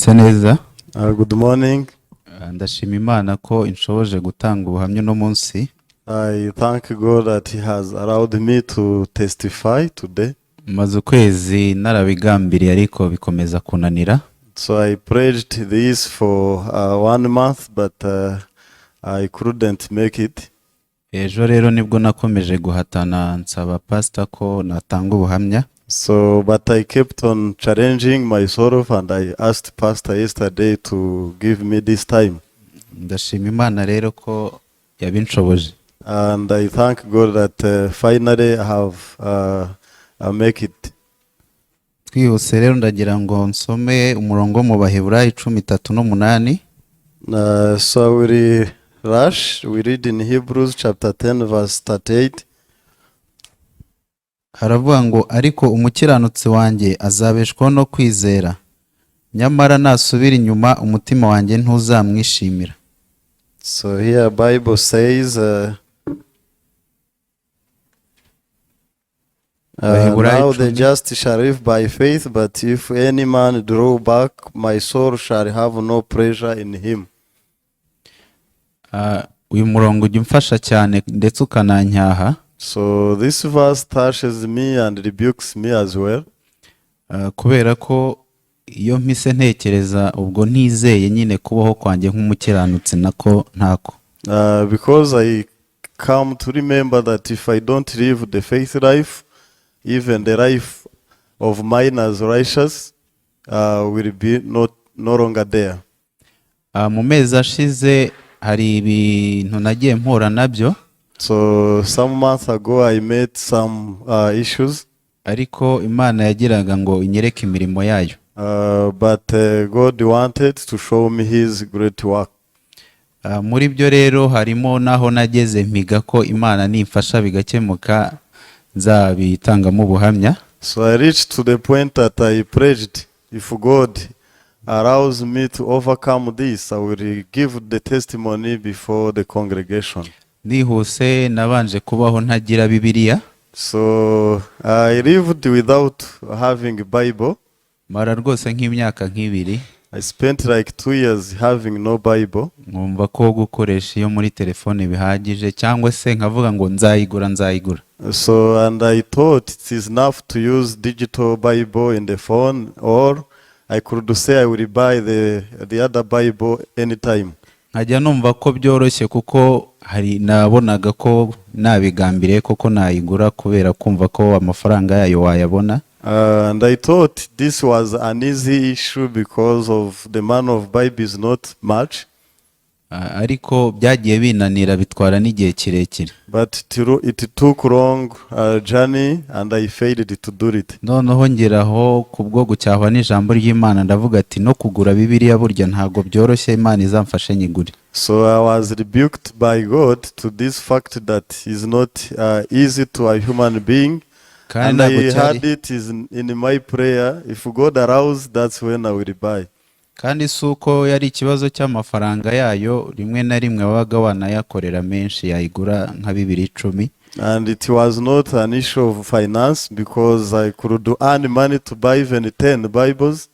Mwaramutse neza. Good morning. Ndashima Imana ko inshoboje gutanga ubuhamya no munsi. I thank God that He has allowed me to testify today. Maze ukwezi narabigambiriye ariko bikomeza kunanira. So I preached this for 1 month, but I couldn't make it. Ejo rero nibwo nakomeje guhatana nsaba pastor ko natanga ubuhamya. So, but I kept on challenging myself, and I asked Pastor yesterday to give me this time. Ndashima Imana rero ko yabinshoboje. And I thank God that finally I have make it. Twihuse rero ndagira ngo nsome umurongo mu Baheburayo 13:8. So we rush. We read in Hebrews chapter 10 verse 38. Haravuga ngo ariko umukiranutsi wanjye azabeshwaho no kwizera, nyamara nasubira inyuma umutima wanjye ntuzamwishimira. So here Bible says now the just shall live by faith, but if any man draw back, my soul shall have no pleasure in him. Uyu murongo ujya umfasha cyane ndetse ukananyaha. So this verse touches me and rebukes me as well. Kubera ko iyo mpise ntekereza ubwo ntizeye nyine kubaho kwanjye nk'umukiranutsi nako ntako. Because I come to remember that if I don't live the faith life, even the life of mine as righteous will be no longer there. Mu mezi ashize hari ibintu nagiye mpura nabyo. So some months ago I met some issues. Ariko Imana yagiraga ngo inyereke imirimo yayo. But God wanted to show me His great work. Muri byo rero harimo naho nageze mpiga ko Imana nimfasha bigakemuka nzabitangamo ubuhamya. So I reached to the point that I preached, if God allows me to overcome this, I will give the testimony before the congregation. Nihuse nabanje kubaho ntagira Bibiliya. So I lived without having a Bible. Mara rwose nk'imyaka nk'ibiri. I spent like 2 years having no Bible. Ngumva ko gukoresha iyo muri telefone bihagije cyangwa se nkavuga ngo nzayigura. So and I thought it is enough to use digital Bible in the phone, or I could say I will buy the other Bible anytime. Nkajya numva ko byoroshye kuko hari nabonaga ko nabigambiriye koko nayigura kubera kumva ko amafaranga yayo wayabona. And I thought this was an easy issue because of the man of Bible is not much. Ariko byagiye binanira bitwara n'igihe kirekire. But it took long journey and I failed to do it. Noneho ngeraho kubwo gucyahwa n'ijambo ry'Imana ndavuga ati no kugura Bibiliya burya ntago byoroshye, Imana izamfashe nyigure. So I was rebuked by God to this fact that is not easy to a human being. And I had it in my prayer. If God allows, that's when I will buy. Kandi suko yari ikibazo cy'amafaranga yayo, rimwe na rimwe wabaga wanayakorera menshi yayigura nka 210. And it was not an issue of finance because I could earn money to buy even 10 Bibles.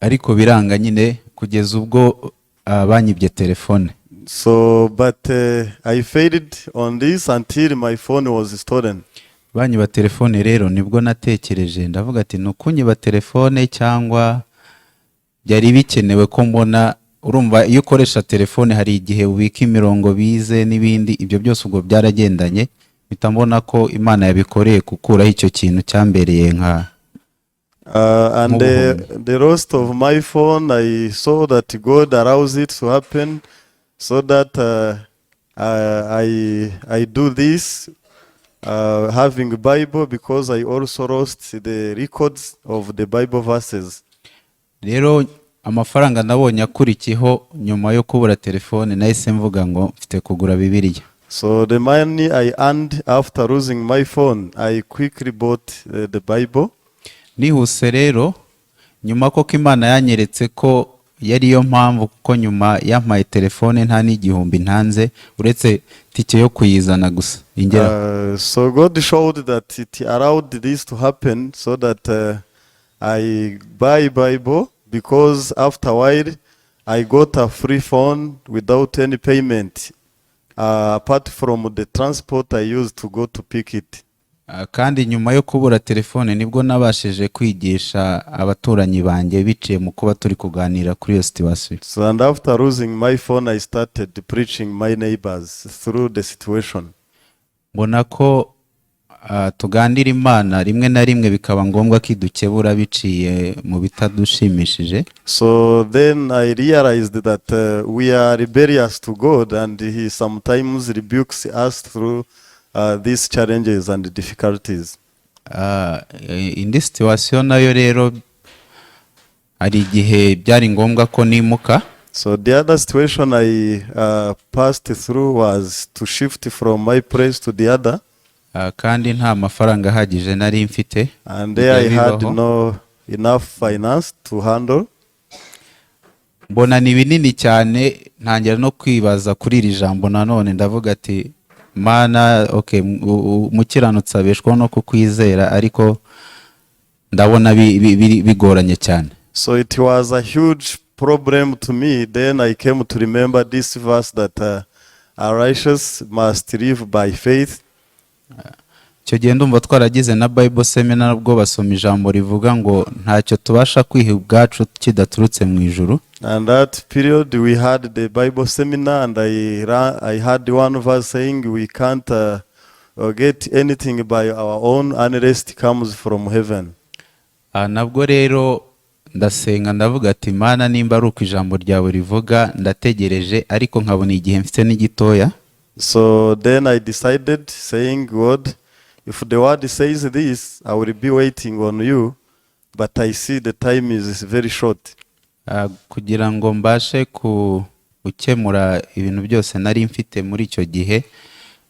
Ariko biranga nyine kugeza ubwo banyibye telefone. So but I failed on this until my phone was stolen. Banyiba telefone rero nibwo natekereje ndavuga ati nukunyiba telefone cyangwa byari bikenewe ko mbona. Urumva iyo ukoresha telefone hari igihe ubika imirongo bize n'ibindi, ibyo byose ubwo byaragendanye bitambona ko Imana yabikoreye kukuraho icyo kintu cyambereye nka and the rest of my phone I saw that God allows it to happen so that I do this having a Bible, because I also lost the records of the Bible verses. Rero amafaranga nabonye akurikiyeho nyuma yo kubura telefone nahise mvuga ngo mfite kugura Bibiliya. So the money I earned after losing my phone, I quickly bought the Bible. Nihuse rero nyuma ko Imana yanyeretse ko yari yo mpamvu kuko nyuma yampaye telefone nta n'igihumbi ntanze uretse tike yo kuyizana gusa ingera. So God showed that it allowed this to happen so that I buy Bible because after a while I got a free phone without any payment, apart from the transport I used to go to pick it. Kandi nyuma yo kubura telefone nibwo nabashije kwigisha abaturanyi banjye biciye mu kuba turi kuganira kuri iyo situation. So and after losing my phone, I started preaching my neighbors through the situation. Mbona ko tugandira Imana rimwe na rimwe bikaba ngombwa ko idukebura biciye mu bitadushimishije. So then I realized that we are rebellious to God, and He sometimes rebukes us through these challenges and difficulties. Indi situation nayo rero hari igihe byari ngombwa ko nimuka. So the other situation I passed through was to shift from my place to the other. Kandi nta mafaranga ahagije nari mfite. And there I had no enough finance to handle. Mbona ni binini cyane, ntangira no kwibaza kuri iri jambo nanone, ndavuga ati Mana, okay, umukiranutsi abeshwaho no kukwizera, ariko ndabona bigoranye cyane. So it was a huge problem to me. Then I came to remember this verse that a righteous must live by faith. Icyo gihe ndumva twaragize na Bible seminar ubwo basoma ijambo rivuga ngo ntacyo tubasha kwiha ubwacu kidaturutse mu ijuru. And that period we had the Bible seminar, and I had one verse saying we can't get anything by our own unless it comes from heaven. Nabwo rero ndasenga ndavuga ati Mana, nimba ari uko ijambo ryawe rivuga ndategereje, ariko nkabona igihe mfite n'igitoya. So then I decided, saying, God, if the word says this, I will be waiting on you, but I see the time is very short. Kugira ngo mbashe gukemura ibintu byose nari mfite muri icyo gihe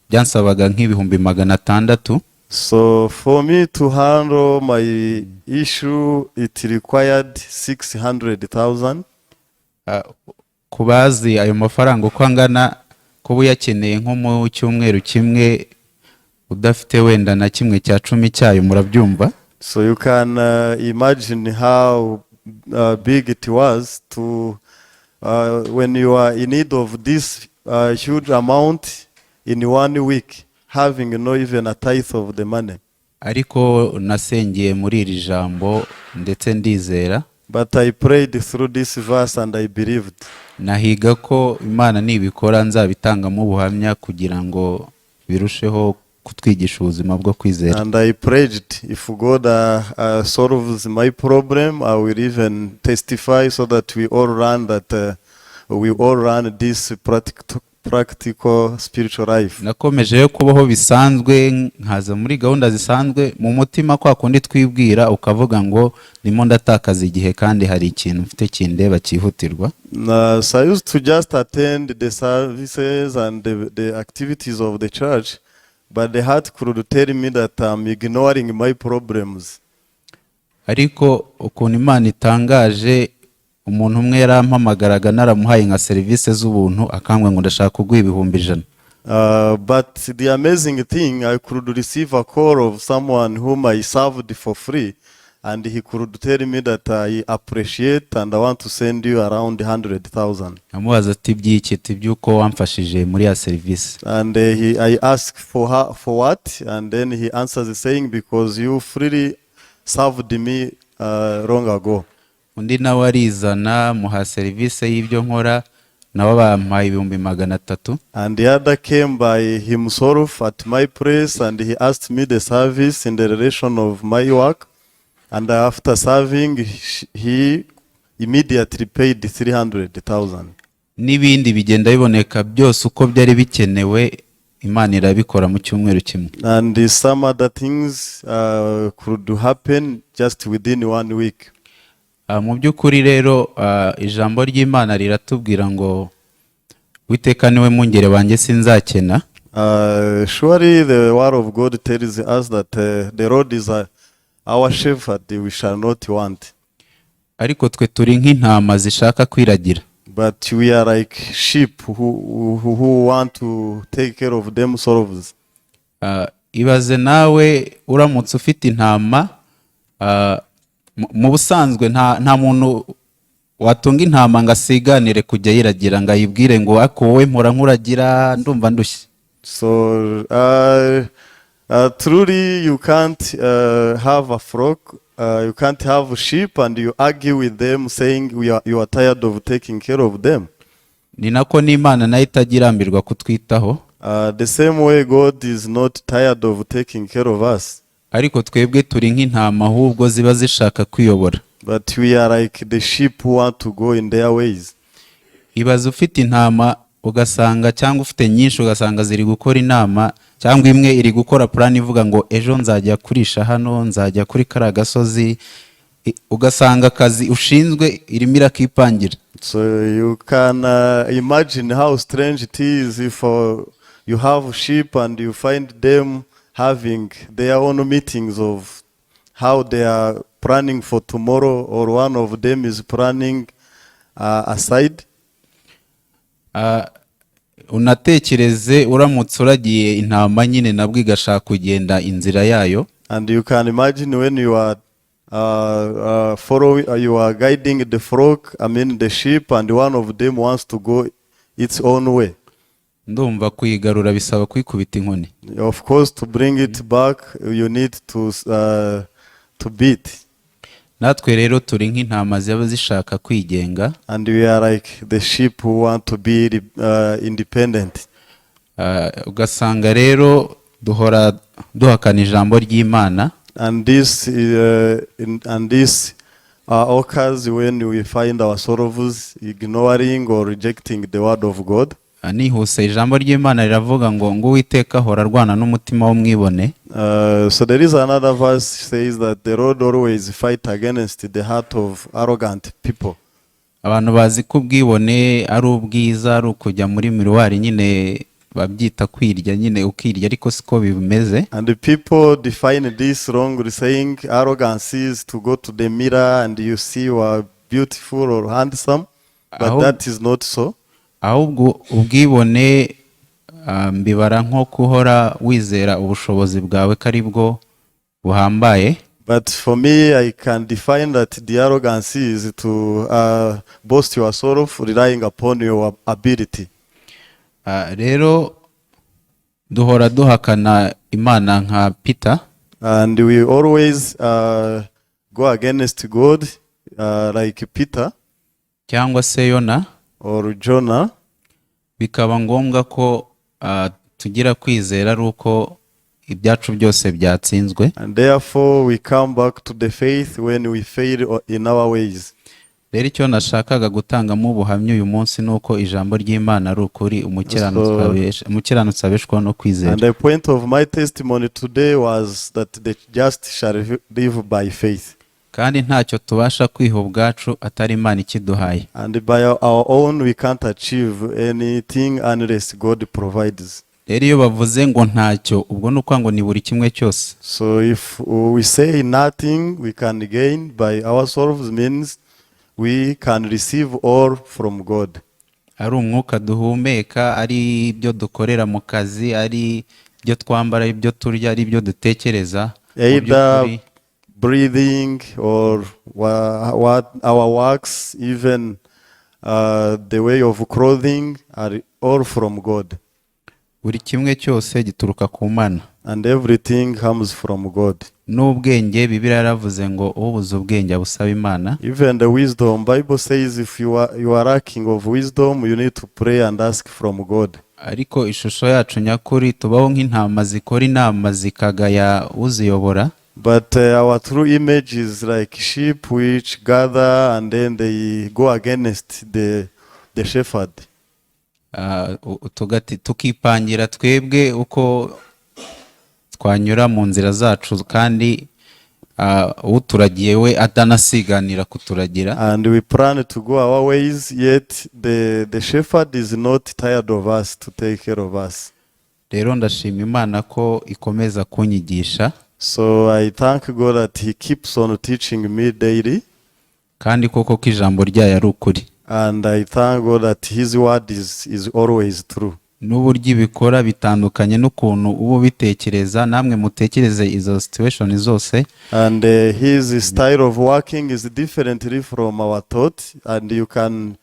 byansabaga nk'ibihumbi 600. So for me to handle my issue, it required 600,000. Kubazi ayo mafaranga uko angana, kuba uyakeneye nko mu cyumweru kimwe udafite wenda na kimwe cya 10 cyayo, murabyumva. So you can imagine how big it was to when you are in need of this huge amount in 1 week, having no even a tithe of the money. Ariko nasengeye muri iri jambo ndetse ndizera. But I prayed through this verse and I believed. Nahiga ko Imana nibikora nzabitangamo ubuhamya kugira ngo birusheho kutwigisha ubuzima bwo kwizera. And I prayed, if God solves my problem, I will even testify so that we all run this practical spiritual life. Nakomeje kubaho bisanzwe, nkaza muri gahunda zisanzwe, mu mutima kwa kundi twibwira ukavuga ngo ndimo ndatakaza igihe kandi hari ikintu mfite kindeba cyihutirwa. So I used to just attend the services and the activities of the church, but the heart could tell me that I'm ignoring my problems. Ariko ukuntu Imana itangaje, umuntu umwe yarampamagaraga naramuhaye nka service z'ubuntu, akambwa ngo ndashaka kuguha ibihumbi 100. But the amazing thing, I could receive a call of someone whom I served for free, and he could tell me that I appreciate and I want to send you around 100,000. Amubaza ati byiki, ati byuko wamfashije muri ya service. And I asked for what, and then he answers saying, because you freely served me long ago. Undi nawe arizana muha service y'ibyo nkora, nabo bampaye ibihumbi 300. And the other came by himself at my place, and he asked me the service in the relation of my work. And after serving, he immediately paid 300,000. N'ibindi bigenda biboneka byose uko byari bikenewe, Imana irabikora mu cyumweru kimwe. And some other things could happen just within 1 week. Mu by'ukuri rero ijambo ry'Imana riratubwira ngo Witeka niwe mungere wanjye sinzakena. Surely the word of God tells us that the Lord is our shepherd, we shall not want. Ariko twe turi nk'intama zishaka kwiragira. But we are like sheep who want to take care of themselves. Ibaze nawe uramutse ufite intama, mu busanzwe nta muntu watunga intama ngasiganire kujya yiragira ngo ayibwire ngo ako wowe mpora nkuragira ndumva ndushye. So truly you can't have a flock, you can't have sheep and you argue with them saying you are tired of taking care of them. Ni nako n'Imana nayo itagirambirwa kutwitaho. The same way God is not tired of taking care of us. Ariko twebwe turi nk'intama ahubwo ziba zishaka kwiyobora. But we are like the sheep who want to go in their ways. Ibaza ufite intama ugasanga cyangwa ufite nyinshi ugasanga ziri gukora inama cyangwa imwe iri gukora plan ivuga ngo ejo nzajya kurisha hano, nzajya kuri kara gasozi, ugasanga akazi ushinzwe irimo irakipangira. So you can imagine how strange it is if you have sheep and you find them having their own meetings of how they are planning for tomorrow, or one of them is planning aside. Unatekereze uramutse uragiye intama nyine nabwo igashaka kugenda inzira yayo. And you can imagine when you are you are guiding the flock, I mean the sheep, and one of them wants to go its own way. Ndumva kuyigarura bisaba kwikubita inkoni. Of course, to bring it back you need to beat. Natwe rero turi nk'intama ziba zishaka kwigenga. And we are like the sheep who want to be independent. Ugasanga rero duhora duhakana ijambo ry'Imana. And this occurs when we find ourselves ignoring or rejecting the word of God. Nihuse ijambo ry'Imana riravuga ngo Uwiteka ahora arwana n'umutima w'umwibone. So there is another verse says that the Lord always fight against the heart of arrogant people. Abantu bazi ko ubwibone ari ubwiza, ari ukujya muri miruwari nyine babyita kwirya nyine ukirya, ariko siko bimeze. And the people define this wrongly, saying arrogance is to go to the mirror and you see you are beautiful or handsome, but that is not so. Ahubwo ubwibone mbibara nko kuhora wizera ubushobozi bwawe kari bwo buhambaye. But for me, I can define that the arrogance is to boast yourself relying upon your ability. Rero duhora duhakana Imana nka Peter. And we always go against God like Peter. Cyangwa se Yona. Or Jonah. Bikaba ngombwa ko tugira kwizera ari uko ibyacu byose byatsinzwe. And therefore we come back to the faith when we fail in our ways. Rero icyo nashakaga gutangamo ubuhamya uyu munsi nuko ijambo ry'Imana ari ukuri, umukiranutsi abeshwaho no kwizera. And the point of my testimony today was that the just shall live by faith. Kandi ntacyo tubasha kwiha ubwacu atari Imana ikiduhaye. And by our own we can't achieve anything unless God provides. Rero iyo bavuze ngo ntacyo, ubwo nuko ngo ni buri kimwe cyose. So if we say nothing we can gain by ourselves, means we can receive all from God. Ari umwuka duhumeka, ari ibyo dukorera mu kazi, ari ibyo twambara, ibyo turya, ari ibyo dutekereza. Either breathing or what our works, even the way of clothing, are all from God. Buri kimwe cyose gituruka ku Mana. And everything comes from God. N'ubwenge Bibiliya yaravuze ngo ubuze ubwenge abusaba Imana. Even the wisdom, Bible says if you are lacking of wisdom, you need to pray and ask from God. Ariko ishusho yacu nyakuri tubaho nk'intama zikora inama zikagaya uziyobora. But our true image is like sheep which gather and then they go against the shepherd. Tukipangira twebwe uko twanyura mu nzira zacu kandi uturagiye we atanasiganira kuturagira. And we plan to go our ways, yet the shepherd is not tired of us to take care of us. Rero ndashima Imana ko ikomeza kunyigisha. So I thank God that he keeps on teaching me daily. Kandi koko ko ijambo ryayo ari ukuri. And I thank God that his word is always true. n'uburyo ibikora bitandukanye n'ukuntu uba ubitekereza, namwe mutekereze izo situation zose. And his style of working is differently from our thought, and you can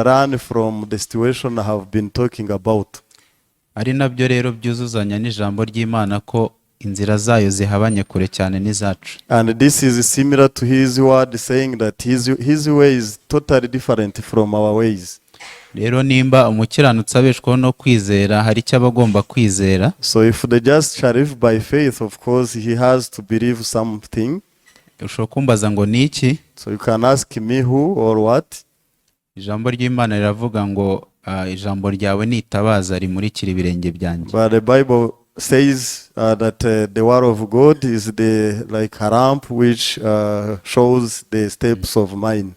run from the situation I have been talking about. Ari nabyo rero byuzuzanya n'ijambo ry'Imana ko inzira zayo zihabanye kure cyane n'izacu. And this is similar to his word saying that his way is totally different from our ways. Rero nimba umukiranutsi abeshwaho no kwizera, hari icyo aba agomba kwizera. So if the just shall live by faith, of course he has to believe something. Ushobora kumbaza ngo ni iki? So you can ask me who or what. Ijambo ry'Imana riravuga ngo ijambo ryawe ni itabaza rimurikira ibirenge byanjye. But the Bible says that the word of God is like a lamp which shows the steps of mine.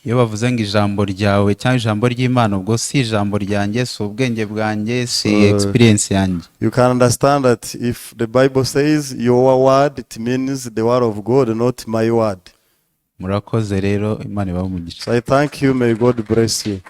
Iyo bavuze ngo ijambo ryawe cyangwa ijambo ry'Imana, ubwo si ijambo ryanjye, si ubwenge bwanjye, si experience yanjye. You can understand that if the Bible says your word, it means the word of God, not my word. Murakoze rero, Imana ibahe umugisha. So I thank you, may God bless you.